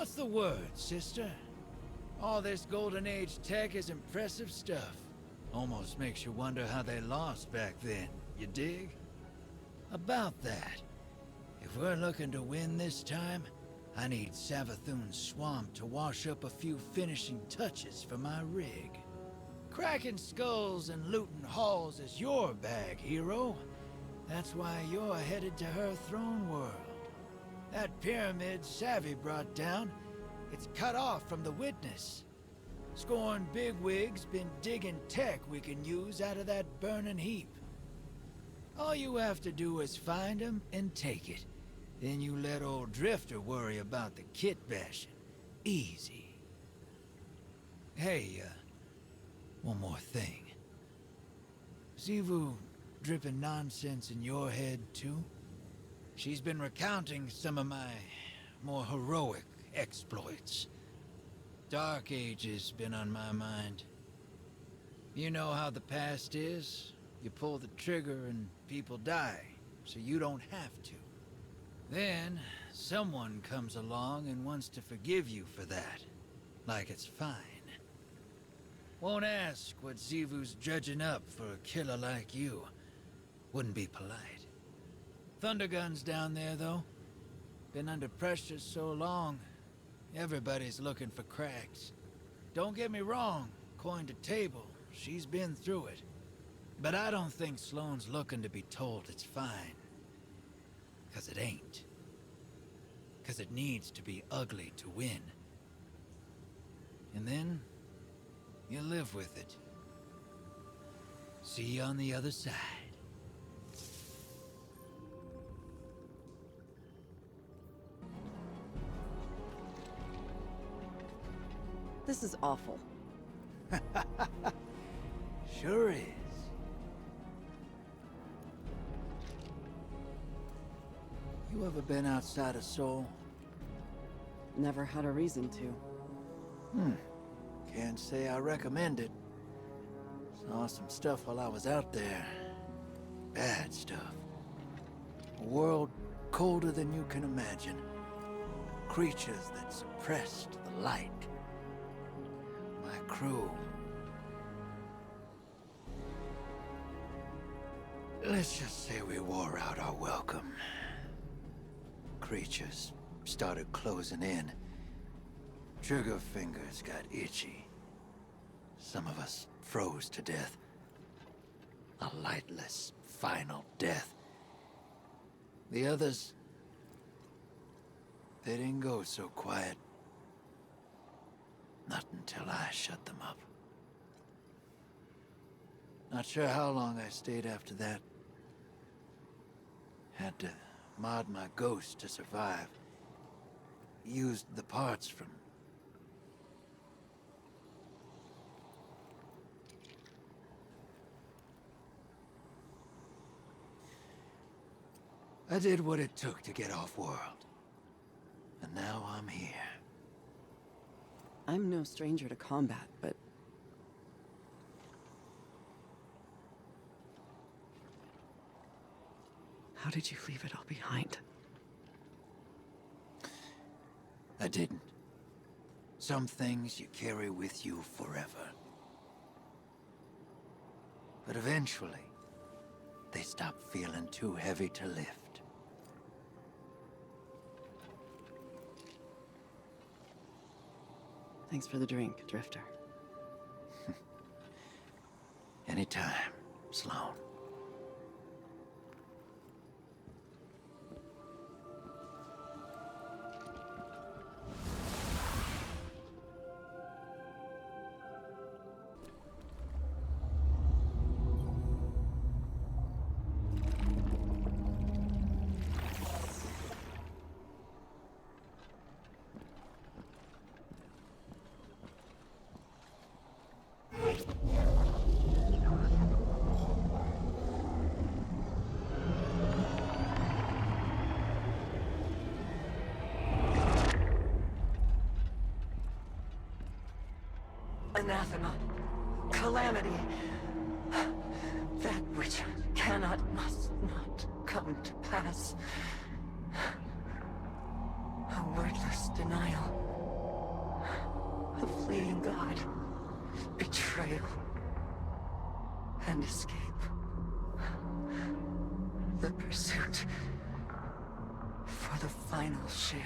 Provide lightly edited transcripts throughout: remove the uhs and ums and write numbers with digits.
What's the word, sister? All this Golden Age tech is impressive stuff. Almost makes you wonder how they lost back then, you dig? About that, if we're looking to win this time, I need Savathun's swamp to wash up a few finishing touches for my rig. Cracking skulls and looting halls is your bag, hero. That's why you're headed to her throne world. That pyramid Savvy brought down, it's cut off from the witness. Scorn bigwigs been digging tech we can use out of that burning heap. All you have to do is find him and take it. Then you let old Drifter worry about the kit bashing. Easy. Hey, one more thing. Zivu dripping nonsense in your head, too? She's been recounting some of my more heroic exploits. Dark Age's been on my mind. You know how the past is. You pull the trigger and people die, so you don't have to. Then, someone comes along and wants to forgive you for that, like it's fine. Won't ask what Zivu's dredging up for a killer like you. Wouldn't be polite. Thundergun's down there, though. Been under pressure so long, everybody's looking for cracks. Don't get me wrong, coin to table, she's been through it. But I don't think Sloane's looking to be told it's fine. 'Cause it ain't. 'Cause it needs to be ugly to win. And then, you live with it. See you on the other side. This is awful. Sure is. You ever been outside of Seoul? Never had a reason to. Can't say I recommend it. Saw some stuff while I was out there. Bad stuff. A world colder than you can imagine. Creatures that suppressed the light. My crew. Let's just say we wore out our welcome. Creatures started closing in. Trigger fingers got itchy. Some of us froze to death. A lightless, final death. The others, they didn't go so quiet. Not until I shut them up. Not sure how long I stayed after that. Had to mod my ghost to survive. Used the parts from... I did what it took to get off-world. And now I'm here. I'm no stranger to combat, but... how did you leave it all behind? I didn't. Some things you carry with you forever. But eventually, they stop feeling too heavy to lift. Thanks for the drink, Drifter. Anytime, Sloane. Anathema. Calamity. That which cannot, must not come to pass. A wordless denial. The fleeing god. Betrayal. And escape. The pursuit for the final shape.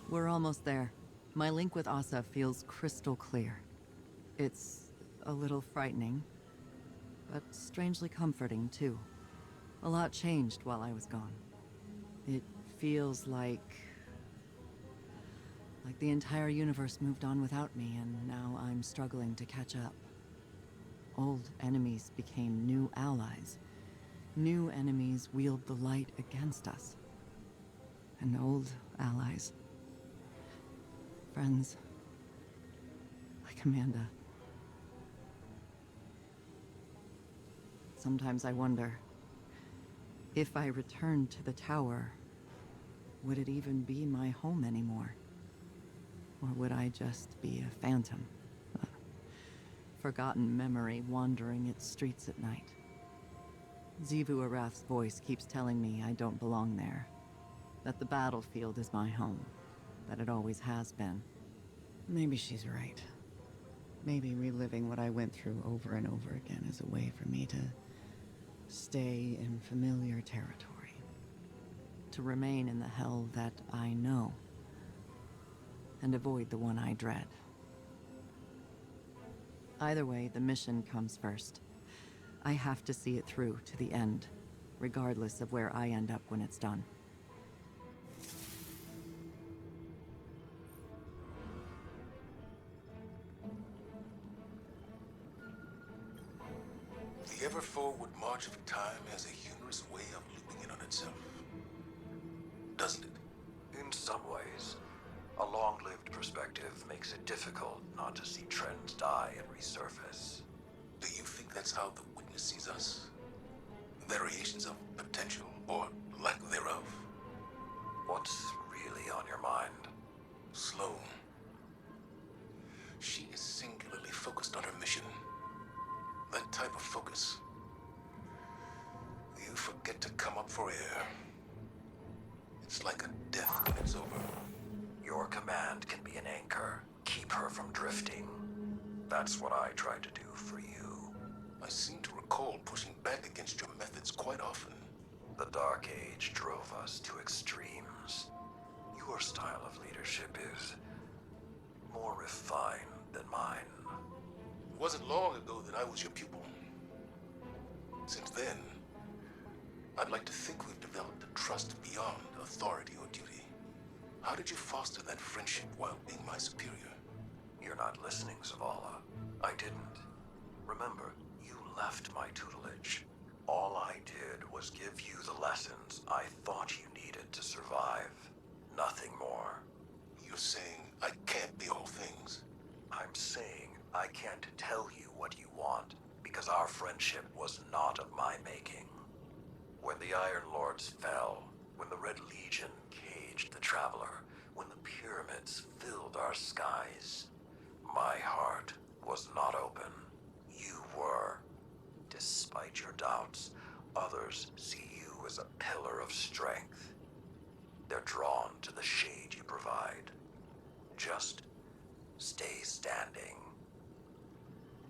We're almost there. My link with Asa feels crystal clear. It's a little frightening, but strangely comforting, too. A lot changed while I was gone. It feels like the entire universe moved on without me, and now I'm struggling to catch up. Old enemies became new allies. New enemies wield the light against us. And old allies, friends, like Amanda. Sometimes I wonder, if I returned to the tower, would it even be my home anymore? Or would I just be a phantom? A forgotten memory wandering its streets at night. Xivu Arath's voice keeps telling me I don't belong there. That the battlefield is my home. That it always has been. Maybe she's right. Maybe reliving what I went through over and over again is a way for me to stay in familiar territory. To remain in the hell that I know. And avoid the one I dread. Either way, the mission comes first. I have to see it through to the end, regardless of where I end up when it's done. The ever-forward march of time has a humorous way of looping in on itself. Doesn't it? In some ways. A long-lived perspective makes it difficult not to see trends die and resurface. Do you think that's how the witness sees us? Variations of potential, or lack thereof? What's really on your mind? Sloane. She is singularly focused on her mission. That type of focus. You forget to come up for air. It's like a death when it's over. Your command can be an anchor. Keep her from drifting. That's what I tried to do for you. I seem to recall pushing back against your methods quite often. The Dark Age drove us to extremes. Your style of leadership is more refined than mine. It wasn't long ago that I was your pupil. Since then, I'd like to think we've developed a trust beyond authority or duty. How did you foster that friendship while being my superior? You're not listening, Zavala. I didn't. Remember, you left my tutelage. All I did was give you the lessons I thought you needed to survive. Nothing more. You're saying I can't be all things. I'm saying I can't tell you what you want, because our friendship was not of my making. When the Iron Lords fell, when the Red Legion caged the Traveler, when the pyramids filled our skies, my heart was not open. You were. Despite your doubts, others see you as a pillar of strength. They're drawn to the shade you provide. Just stay standing.